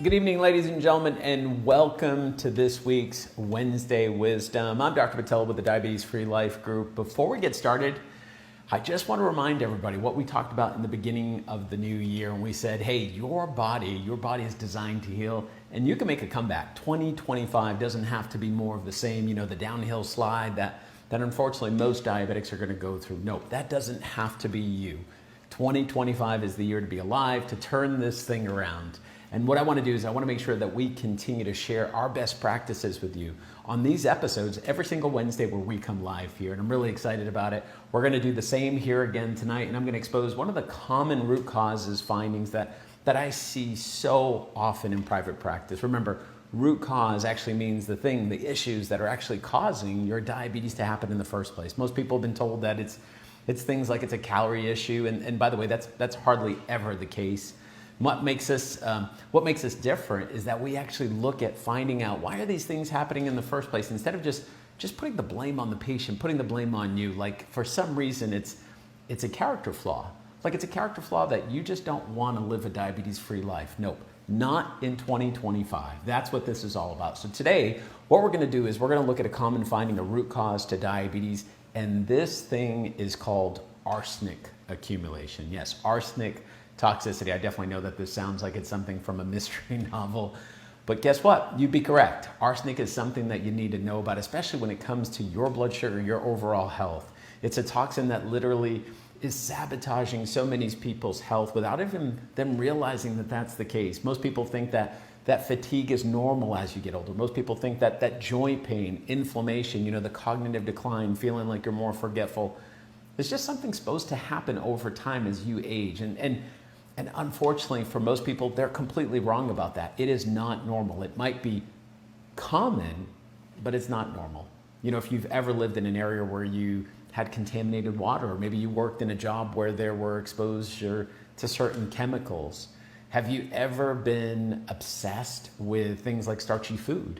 Good evening, ladies and gentlemen, and welcome to this week's Wednesday Wisdom. I'm Dr. Patel with the Diabetes Free Life Group. Before we get started, I just want to remind everybody what we talked about in the beginning of the new year. And we said, hey, your body is designed to heal, and you can make a comeback. 2025 doesn't have to be more of the same, the downhill slide that unfortunately most diabetics are going to go through. No, that doesn't have to be you. 2025 is the year to be alive, to turn this thing around. And what I want to do is I want to make sure that we continue to share our best practices with you on these episodes every single Wednesday where we come live here. And I'm really excited about it. We're going to do the same here again tonight. And I'm going to expose one of the common root causes findings that I see so often in private practice. Remember, root cause actually means the issues that are actually causing your diabetes to happen in the first place. Most people have been told that it's things like it's a calorie issue. And by the way, that's hardly ever the case. What makes us different is that we actually look at finding out why are these things happening in the first place, instead of just putting the blame on the patient, putting the blame on you. Like for some reason it's a character flaw. Like it's a character flaw that you just don't want to live a diabetes-free life. Nope, not in 2025. That's what this is all about. So today, what we're going to do is we're going to look at a common finding, a root cause to diabetes, and this thing is called arsenic accumulation. Yes, arsenic toxicity. I definitely know that this sounds like it's something from a mystery novel, but guess what? You'd be correct. Arsenic is something that you need to know about, especially when it comes to your blood sugar, your overall health. It's a toxin that literally is sabotaging so many people's health without even them realizing that that's the case. Most people think that fatigue is normal as you get older. Most people think that joint pain, inflammation, the cognitive decline, feeling like you're more forgetful, it's just something supposed to happen over time as you age. And unfortunately, for most people, they're completely wrong about that. It is not normal. It might be common, but it's not normal. If you've ever lived in an area where you had contaminated water, or maybe you worked in a job where there were exposure to certain chemicals, have you ever been obsessed with things like starchy food?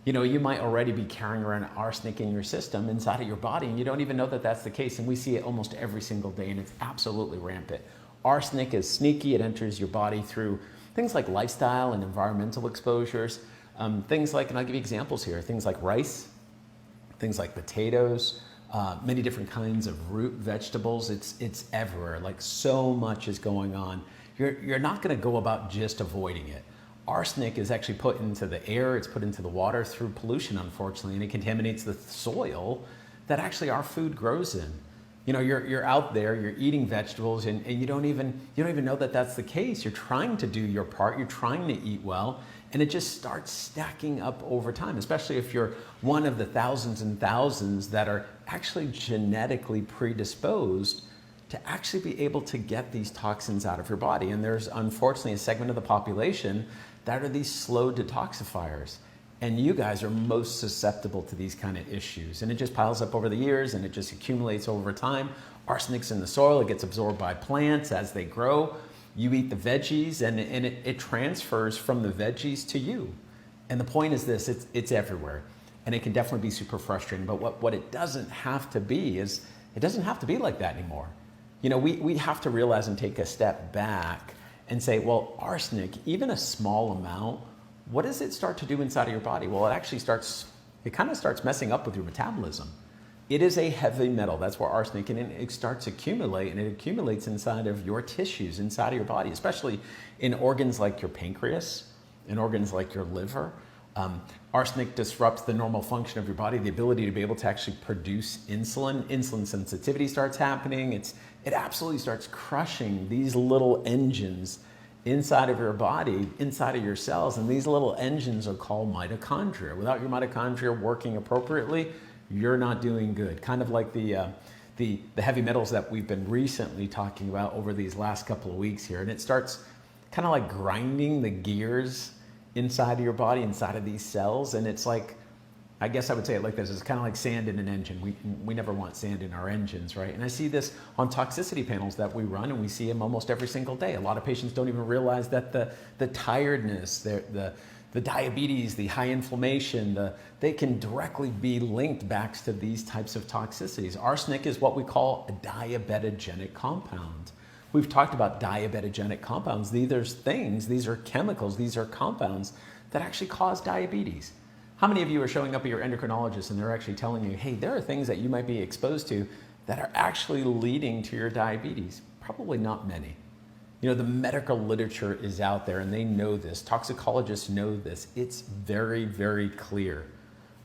You might already be carrying around arsenic in your system inside of your body, and you don't even know that that's the case. And we see it almost every single day, and it's absolutely rampant. Arsenic is sneaky. It enters your body through things like lifestyle and environmental exposures. Things like, and I'll give you examples here, things like rice, things like potatoes, many different kinds of root vegetables. It's everywhere. Like so much is going on. You're not going to go about just avoiding it. Arsenic is actually put into the air, it's put into the water through pollution, unfortunately, and it contaminates the soil that actually our food grows in. You're out there, you're eating vegetables, and you don't even know that that's the case. You're trying to do your part, you're trying to eat well, and it just starts stacking up over time, especially if you're one of the thousands and thousands that are actually genetically predisposed to actually be able to get these toxins out of your body. And there's unfortunately a segment of the population that are these slow detoxifiers. And you guys are most susceptible to these kind of issues. And it just piles up over the years and it just accumulates over time. Arsenic's in the soil, it gets absorbed by plants as they grow. You eat the veggies and it transfers from the veggies to you. And the point is this, it's everywhere. And it can definitely be super frustrating. But what it doesn't have to be is, it doesn't have to be like that anymore. We have to realize and take a step back and say, well, arsenic, even a small amount, what does it start to do inside of your body? Well, it kind of starts messing up with your metabolism. It is a heavy metal. That's where arsenic, and it starts to accumulate, and it accumulates inside of your tissues, inside of your body, especially in organs like your pancreas, in organs like your liver. Arsenic disrupts the normal function of your body, the ability to be able to actually produce insulin. Insulin sensitivity starts happening. It absolutely starts crushing these little engines inside of your body, inside of your cells, and these little engines are called mitochondria. Without your mitochondria working appropriately, you're not doing good. Kind of like the heavy metals that we've been recently talking about over these last couple of weeks here, and it starts kind of like grinding the gears inside of your body, inside of these cells, and it's like, I guess I would say it like this, it's kind of like sand in an engine. We never want sand in our engines, right? And I see this on toxicity panels that we run, and we see them almost every single day. A lot of patients don't even realize that the tiredness, the diabetes, the high inflammation, they can directly be linked back to these types of toxicities. Arsenic is what we call a diabetogenic compound, We've talked about diabetogenic compounds. These are chemicals, these are compounds that actually cause diabetes. How many of you are showing up at your endocrinologist and they're actually telling you, hey, there are things that you might be exposed to that are actually leading to your diabetes? Probably not many. You know, the medical literature is out there and they know this. Toxicologists know this. It's very, very clear.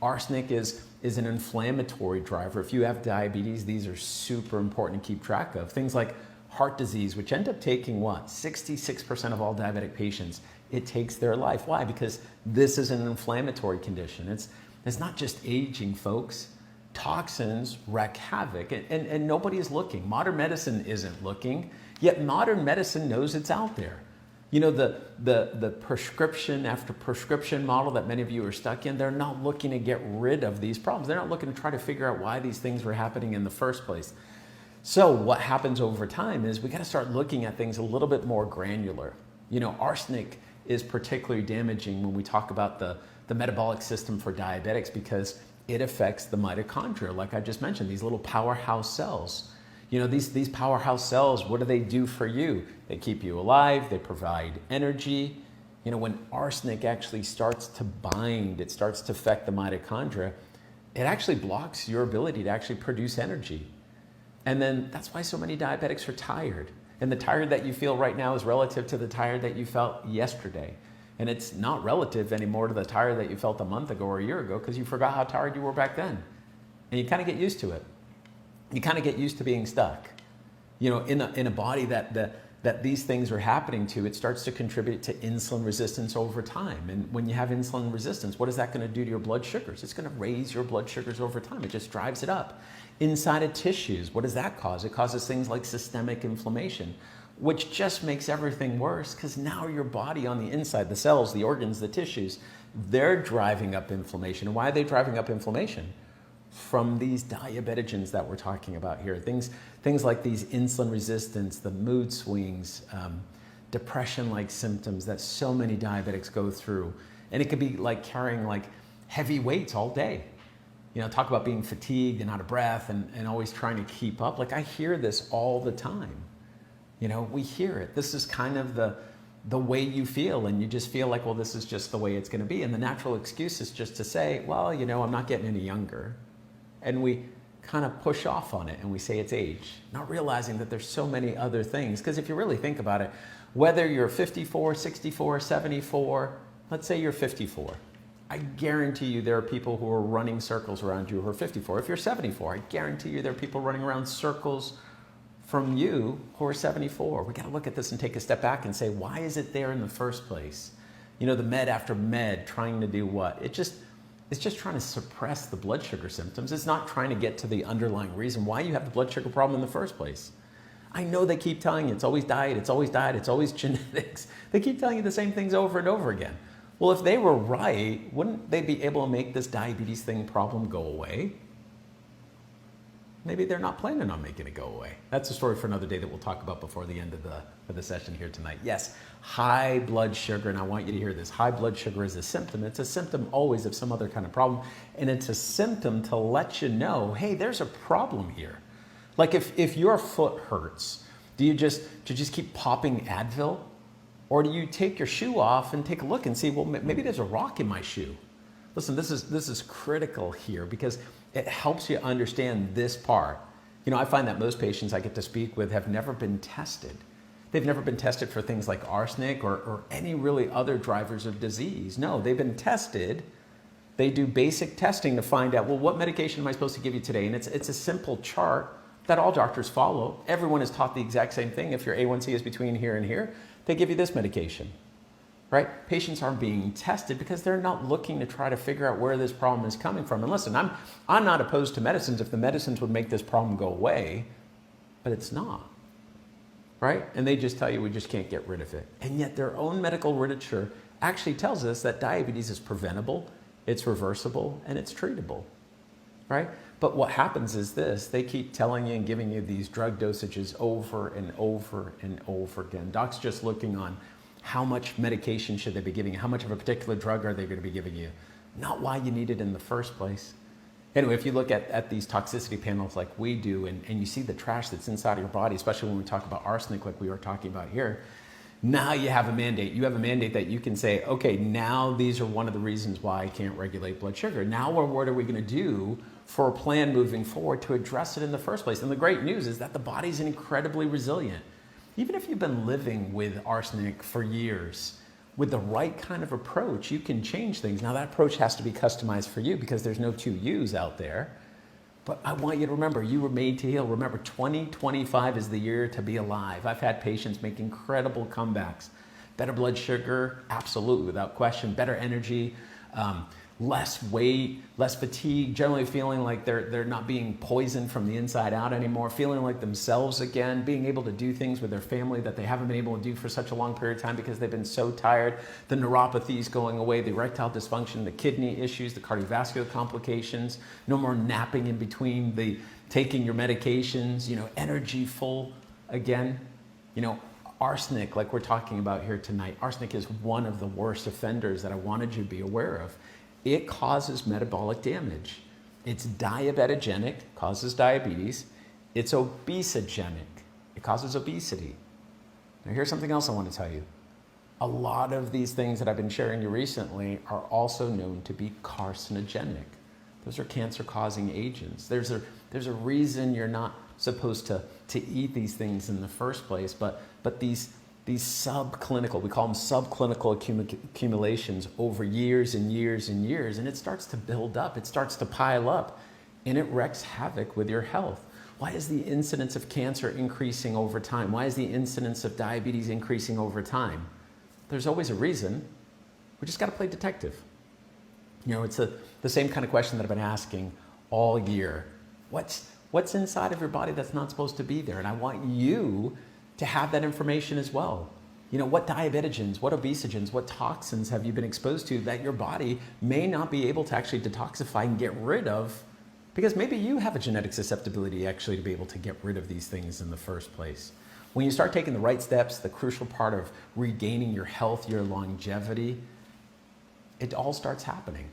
Arsenic is an inflammatory driver. If you have diabetes, these are super important to keep track of. Things like heart disease, which end up taking what? 66% of all diabetic patients, it takes their life. Why? Because this is an inflammatory condition. It's not just aging, folks. Toxins wreak havoc and nobody is looking. Modern medicine isn't looking, yet modern medicine knows it's out there. You know, the prescription after prescription model that many of you are stuck in, they're not looking to get rid of these problems. They're not looking to try to figure out why these things were happening in the first place. So what happens over time is we got to start looking at things a little bit more granular. You know, arsenic is particularly damaging when we talk about the metabolic system for diabetics because it affects the mitochondria, like I just mentioned, these little powerhouse cells. You know, these powerhouse cells, what do they do for you? They keep you alive, they provide energy. You know, when arsenic actually starts to bind, it starts to affect the mitochondria, it actually blocks your ability to actually produce energy. And then that's why so many diabetics are tired. And the tired that you feel right now is relative to the tired that you felt yesterday. And it's not relative anymore to the tired that you felt a month ago or a year ago because you forgot how tired you were back then. And you kind of get used to it. You kind of get used to being stuck. You know, in a body that these things are happening to, it starts to contribute to insulin resistance over time. And when you have insulin resistance, what is that going to do to your blood sugars? It's going to raise your blood sugars over time. It just drives it up. Inside of tissues, what does that cause? It causes things like systemic inflammation, which just makes everything worse because now your body on the inside, the cells, the organs, the tissues, they're driving up inflammation. And why are they driving up inflammation? From these diabetogens that we're talking about here. Things like these insulin resistance, the mood swings, depression-like symptoms that so many diabetics go through. And it could be like carrying like heavy weights all day. You know, talk about being fatigued and out of breath and always trying to keep up. Like I hear this all the time. You know, we hear it. This is kind of the way you feel and you just feel like, well, this is just the way it's going to be. And the natural excuse is just to say, well, you know, I'm not getting any younger. And we kind of push off on it and we say it's age, not realizing that there's so many other things. Because if you really think about it, whether you're 54, 64, 74, let's say you're 54. I guarantee you there are people who are running circles around you who are 54. If you're 74, I guarantee you there are people running around circles from you who are 74. We got to look at this and take a step back and say, why is it there in the first place? You know, the med after med trying to do what? It's just trying to suppress the blood sugar symptoms. It's not trying to get to the underlying reason why you have the blood sugar problem in the first place. I know they keep telling you it's always diet, it's always diet, it's always genetics. They keep telling you the same things over and over again. Well, if they were right, wouldn't they be able to make this diabetes thing problem go away? Maybe they're not planning on making it go away. That's a story for another day that we'll talk about before the end of the session here tonight. Yes, high blood sugar, and I want you to hear this. High blood sugar is a symptom. It's a symptom always of some other kind of problem, and it's a symptom to let you know, hey, there's a problem here. Like if your foot hurts, do you just keep popping Advil? Or do you take your shoe off and take a look and see, well, maybe there's a rock in my shoe? Listen, this is critical here because it helps you understand this part. You know, I find that most patients I get to speak with have never been tested. They've never been tested for things like arsenic or any really other drivers of disease. No, they've been tested. They do basic testing to find out, well, what medication am I supposed to give you today? And it's a simple chart that all doctors follow. Everyone is taught the exact same thing. If your A1C is between here and here, they give you this medication, right? Patients aren't being tested because they're not looking to try to figure out where this problem is coming from. And listen, I'm not opposed to medicines if the medicines would make this problem go away, but it's not, right? And they just tell you we just can't get rid of it. And yet their own medical literature actually tells us that diabetes is preventable, it's reversible, and it's treatable, right? But what happens is this, they keep telling you and giving you these drug dosages over and over and over again. Doc's just looking on how much medication should they be giving you, how much of a particular drug are they going to be giving you, not why you need it in the first place. Anyway, if you look at these toxicity panels like we do, and you see the trash that's inside of your body, especially when we talk about arsenic like we were talking about here, now you have a mandate. You have a mandate that you can say, okay, now these are one of the reasons why I can't regulate blood sugar. Now what are we gonna do for a plan moving forward to address it in the first place? And the great news is that the body's incredibly resilient. Even if you've been living with arsenic for years, with the right kind of approach, you can change things. Now that approach has to be customized for you because there's no two yous out there. But I want you to remember, you were made to heal. Remember, 2025 is the year to be alive. I've had patients make incredible comebacks. Better blood sugar, absolutely, without question. Better energy, less weight, less fatigue, generally feeling like they're not being poisoned from the inside out anymore, feeling like themselves again, being able to do things with their family that they haven't been able to do for such a long period of time because they've been so tired. The neuropathies going away, the erectile dysfunction, the kidney issues, the cardiovascular complications, no more napping in between the taking your medications, energy full again. Arsenic, like we're talking about here tonight, arsenic is one of the worst offenders that I wanted you to be aware of. It causes metabolic damage. It's diabetogenic, causes diabetes. It's obesogenic, it causes obesity. Now here's something else I want to tell you. A lot of these things that I've been sharing you recently are also known to be carcinogenic. Those are cancer-causing agents. There's a reason you're not supposed to eat these things in the first place, but these subclinical, we call them subclinical accumulations over years and years and years, and it starts to build up, it starts to pile up, and it wreaks havoc with your health. Why is the incidence of cancer increasing over time? Why is the incidence of diabetes increasing over time? There's always a reason. We just got to play detective. It's the same kind of question that I've been asking all year. What's inside of your body that's not supposed to be there? And I want you to have that information as well. What diabetogens, what obesogens, what toxins have you been exposed to that your body may not be able to actually detoxify and get rid of, because maybe you have a genetic susceptibility actually to be able to get rid of these things in the first place. When you start taking the right steps, the crucial part of regaining your health, your longevity, it all starts happening.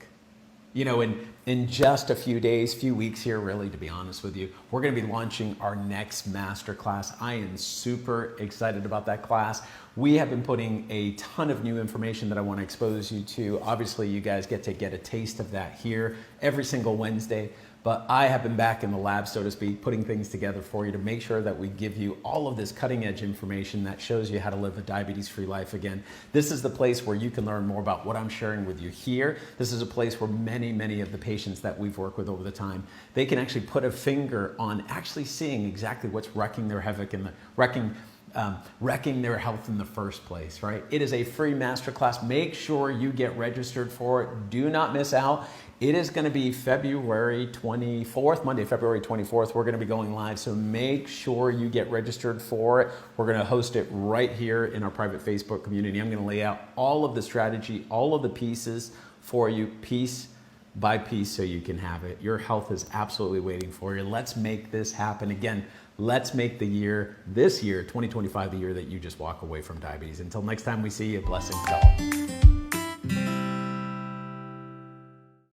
In just a few days, few weeks here, really, to be honest with you, we're going to be launching our next masterclass. I am super excited about that class. We have been putting a ton of new information that I want to expose you to. Obviously, you guys get a taste of that here every single Wednesday. But I have been back in the lab, so to speak, putting things together for you to make sure that we give you all of this cutting edge information that shows you how to live a diabetes-free life again. This is the place where you can learn more about what I'm sharing with you here. This is a place where many of the patients that we've worked with over the time, they can actually put a finger on actually seeing exactly what's wrecking their havoc and wrecking their health in the first place, right? It is a free masterclass. Make sure you get registered for it. Do not miss out. It is going to be February 24th, Monday, February 24th. We're going to be going live, so make sure you get registered for it. We're going to host it right here in our private Facebook community. I'm going to lay out all of the strategy, all of the pieces for you, piece by piece, so you can have it. Your health is absolutely waiting for you. Let's make this happen. Again, let's make this year, 2025, the year that you just walk away from diabetes. Until next time we see you, blessings to all.